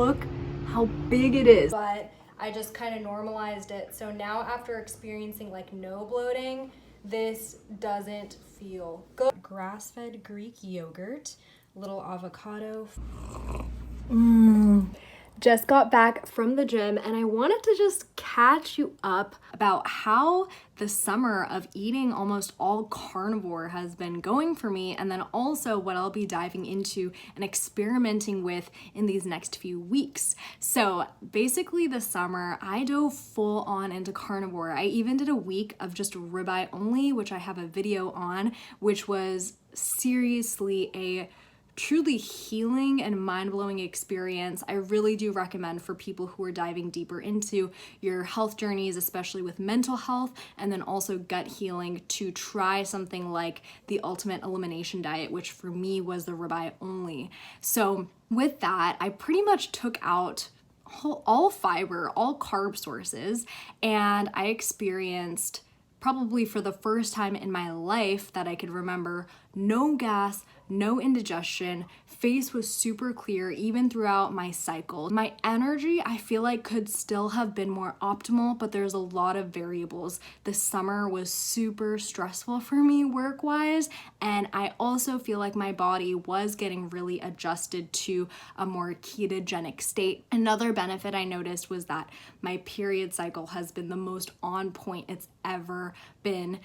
Look how big it is. But I just kind of normalized it. So now after experiencing like no bloating, this doesn't feel good. Grass-fed Greek yogurt, little avocado. Just got back from the gym and I wanted to just catch you up about how the summer of eating almost all carnivore has been going for me, and then also what I'll be diving into and experimenting with in these next few weeks. So basically this summer I dove full on into carnivore. I even did a week of just ribeye only, which I have a video on, which was seriously a truly healing and mind-blowing experience. I really do recommend for people who are diving deeper into your health journeys, especially with mental health and then also gut healing, to try something like the ultimate elimination diet, which for me was the ribeye only. So with that, I pretty much took out all fiber, all carb sources, and I experienced, probably for the first time in my life that I could remember, no gas, no indigestion. Face was super clear even throughout my cycle. My energy, I feel like, could still have been more optimal, but there's a lot of variables. The summer was super stressful for me work-wise, and I also feel like my body was getting really adjusted to a more ketogenic state. Another benefit I noticed was that my period cycle has been the most on point it's ever been,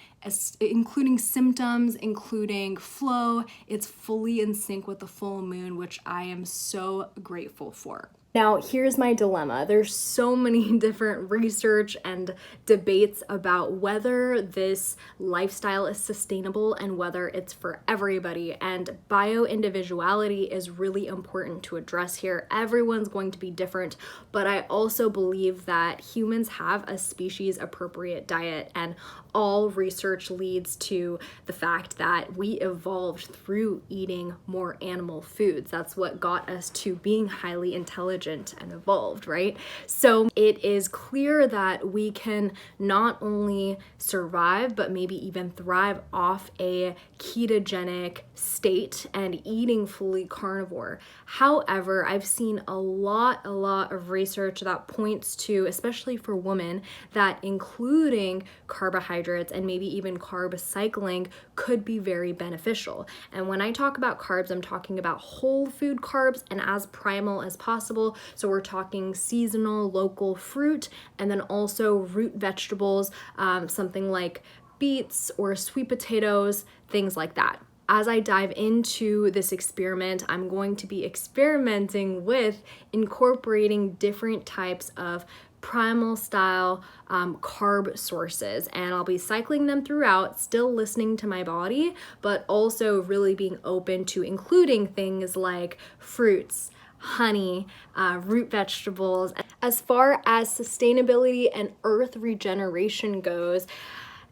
including symptoms, including flow. It's fully in sync with the full moon, which I am so grateful for. Now, here's my dilemma. There's so many different research and debates about whether this lifestyle is sustainable and whether it's for everybody. And bio-individuality is really important to address here. Everyone's going to be different, but I also believe that humans have a species-appropriate diet, and all research leads to the fact that we evolved through eating more animal foods. That's what got us to being highly intelligent and evolved, right? So it is clear that we can not only survive, but maybe even thrive off a ketogenic state and eating fully carnivore. However, I've seen a lot of research that points to, especially for women, that including carbohydrates and maybe even carb cycling could be very beneficial. And when I talk about carbs, I'm talking about whole food carbs and as primal as possible. So we're talking seasonal, local fruit, and then also root vegetables, something like beets or sweet potatoes, things like that. As I dive into this experiment, I'm going to be experimenting with incorporating different types of primal style carb sources, and I'll be cycling them throughout, still listening to my body, but also really being open to including things like fruits, honey, root vegetables. As far as sustainability and earth regeneration goes,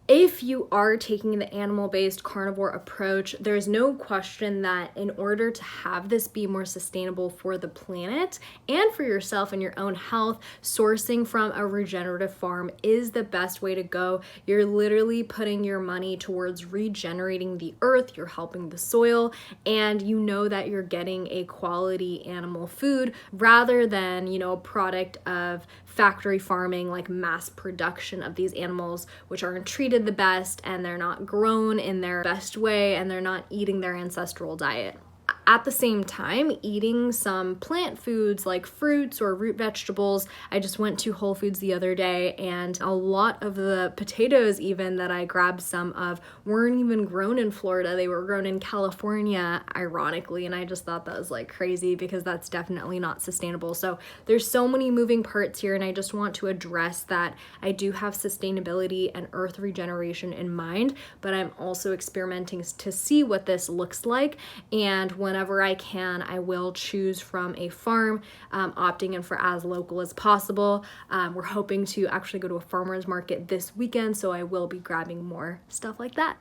if you are taking the animal-based carnivore approach, there's no question that in order to have this be more sustainable for the planet and for yourself and your own health, sourcing from a regenerative farm is the best way to go. You're literally putting your money towards regenerating the earth, you're helping the soil, and you know that you're getting a quality animal food rather than, a product of factory farming, like mass production of these animals, which aren't treated the best and they're not grown in their best way and they're not eating their ancestral diet. At the same time, eating some plant foods like fruits or root vegetables. I just went to Whole Foods the other day, and a lot of the potatoes even that I grabbed some of weren't even grown in Florida. They were grown in California, ironically, and I just thought that was like crazy because that's definitely not sustainable. So there's so many moving parts here, and I just want to address that I do have sustainability and earth regeneration in mind, but I'm also experimenting to see what this looks like, and whenever I can, I will choose from a farm, opting in for as local as possible. We're hoping to actually go to a farmer's market this weekend, so I will be grabbing more stuff like that.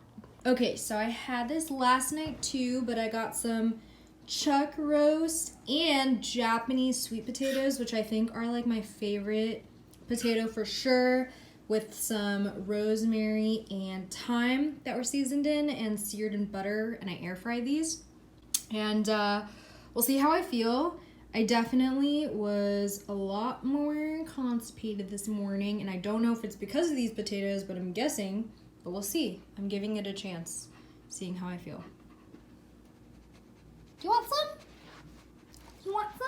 Okay, so I had this last night too, but I got some chuck roast and Japanese sweet potatoes, which I think are like my favorite potato for sure, with some rosemary and thyme that were seasoned in and seared in butter, and I air fried these. And we'll see how I feel. I definitely was a lot more constipated this morning, and I don't know if it's because of these potatoes, but I'm guessing, but we'll see. I'm giving it a chance, seeing how I feel. Do you want some? You want some?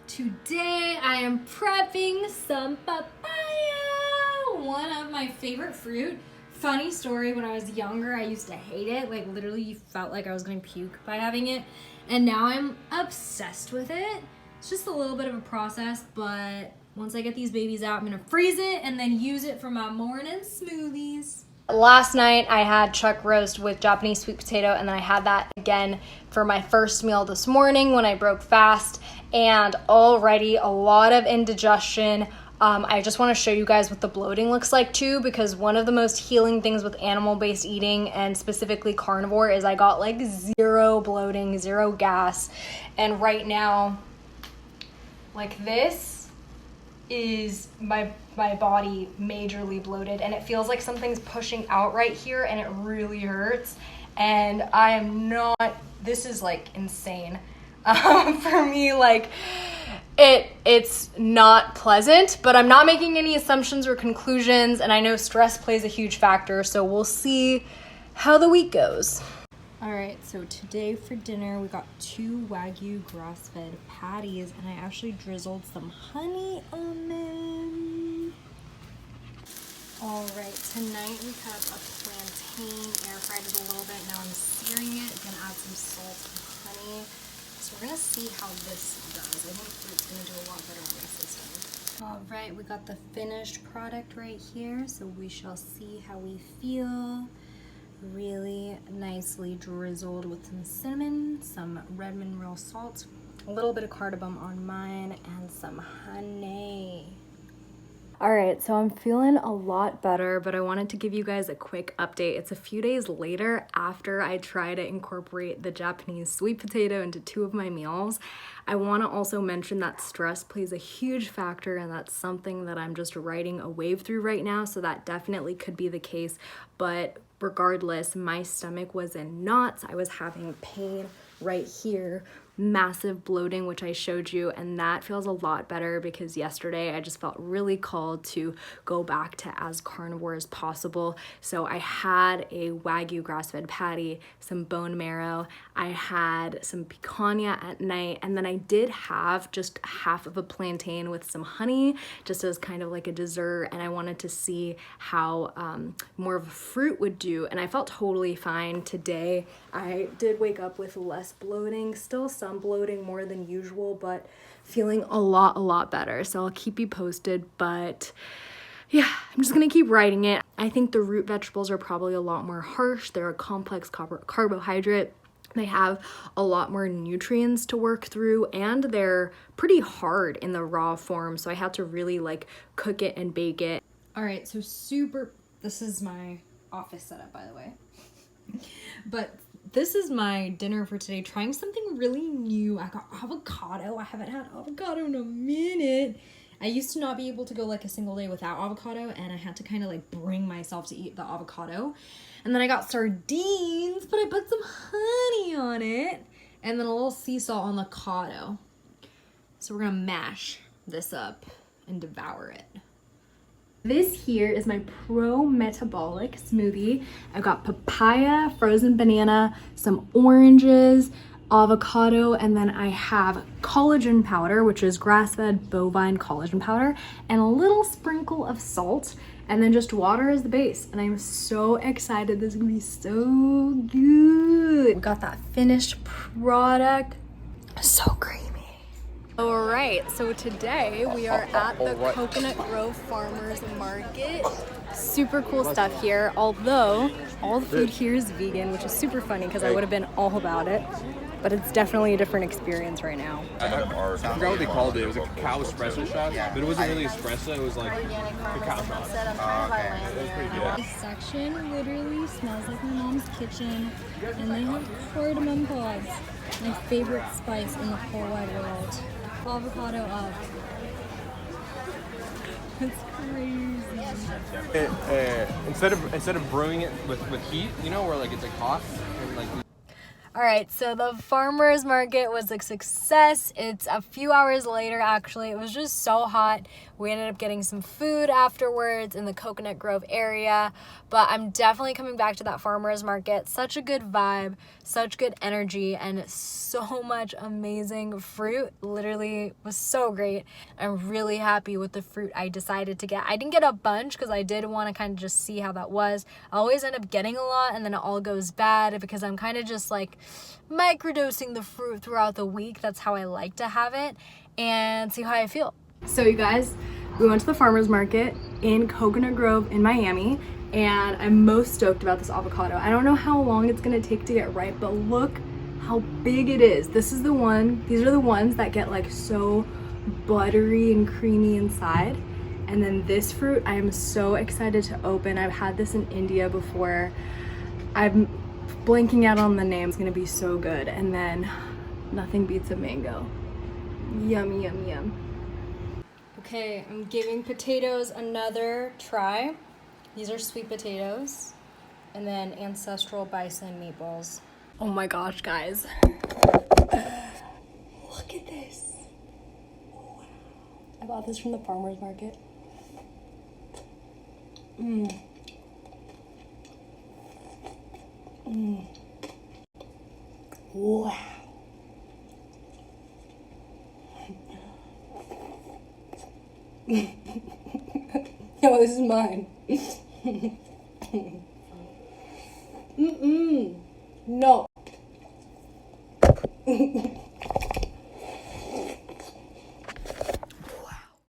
Today I am prepping some papaya, one of my favorite fruit. Funny story, when I was younger, I used to hate it. Like literally you felt like I was gonna puke by having it. And now I'm obsessed with it. It's just a little bit of a process, but once I get these babies out, I'm gonna freeze it and then use it for my morning smoothies. Last night I had chuck roast with Japanese sweet potato, and then I had that again for my first meal this morning when I broke fast, and already a lot of indigestion. I just want to show you guys what the bloating looks like too, because one of the most healing things with animal-based eating, and specifically carnivore, is I got like zero bloating, zero gas. And right now, like this is my body majorly bloated, and it feels like something's pushing out right here, and it really hurts. And I am not, this is like insane. For me, like it's not pleasant, but I'm not making any assumptions or conclusions, and I know stress plays a huge factor, so we'll see how the week goes. All right, so today for dinner we got 2 Wagyu grass-fed patties, and I actually drizzled some honey on them. All right, tonight we cut up a plantain, air fried it a little bit. Now I'm searing it. Gonna add some salt and honey. So we're gonna see how this does. I think it's gonna do a lot better on my system. All right, we got the finished product right here, so we shall see how we feel. Really nicely drizzled with some cinnamon, some red mineral salt, a little bit of cardamom on mine, and some honey. All right, so I'm feeling a lot better, but I wanted to give you guys a quick update. It's a few days later after I try to incorporate the Japanese sweet potato into 2 of my meals. I want to also mention that stress plays a huge factor, and that's something that I'm just riding a wave through right now, so that definitely could be the case. But regardless, my stomach was in knots. I was having pain right here, massive bloating, which I showed you, and that feels a lot better because yesterday I just felt really called to go back to as carnivore as possible. So I had a Wagyu grass-fed patty, some bone marrow, I had some picanha at night, and then I did have just half of a plantain with some honey just as kind of like a dessert, and I wanted to see how more of a fruit would do, and I felt totally fine today. I did wake up with less bloating, still some bloating more than usual, but feeling a lot better. So I'll keep you posted, but yeah, I'm just gonna keep writing it. I think the root vegetables are probably a lot more harsh. They're a complex carbohydrate. They have a lot more nutrients to work through, and they're pretty hard in the raw form, so I had to really like cook it and bake it. All right, so this is my office setup, by the way. But this is my dinner for today, trying something really new. I got avocado. I haven't had avocado in a minute. I used to not be able to go like a single day without avocado, and I had to kind of like bring myself to eat the avocado. And then I got sardines, but I put some honey on it, and then a little sea salt on the avocado. So we're gonna mash this up and devour it. This here is my pro-metabolic smoothie. I've got papaya, frozen banana, some oranges, avocado, and then I have collagen powder, which is grass-fed bovine collagen powder, and a little sprinkle of salt, and then just water as the base. And I'm so excited. This is gonna be so good. We got that finished product. So creamy. All right, so today we are at the Coconut Grove Farmers Market. Super cool stuff here, although all the food here is vegan, which is super funny because I would have been all about it, but it's definitely a different experience right now. I forgot what they called it. It was a cacao espresso shot, but it wasn't really espresso. It was like cacao shot. It was pretty good. This section literally smells like my mom's kitchen, and they have cardamom pods, my favorite spice in the whole wide world. Avocado up. It's crazy. Instead of brewing it with heat, you know, where like it's like hot and like. All right, so the farmer's market was a success. It's a few hours later, actually. It was just so hot. We ended up getting some food afterwards in the Coconut Grove area, but I'm definitely coming back to that farmer's market. Such a good vibe, such good energy, and so much amazing fruit. Literally was so great. I'm really happy with the fruit I decided to get. I didn't get a bunch because I did want to kind of just see how that was. I always end up getting a lot and then it all goes bad because I'm kind of just like microdosing the fruit throughout the week. That's how I like to have it and see how I feel. So you guys, we went to the farmer's market in Coconut Grove in Miami, and I'm most stoked about this avocado. I don't know how long it's gonna take to get ripe, but look how big it is. These are the ones that get like so buttery and creamy inside. And then this fruit, I am so excited to open. I've had this in India before. I'm blanking out on the name. It's gonna be so good. And then nothing beats a mango. Yum, yum, yum. Okay, I'm giving potatoes another try. These are sweet potatoes and then ancestral bison meatballs. Oh my gosh, guys. Look at this. I bought this from the farmer's market. Wow. Yo, this is mine. No.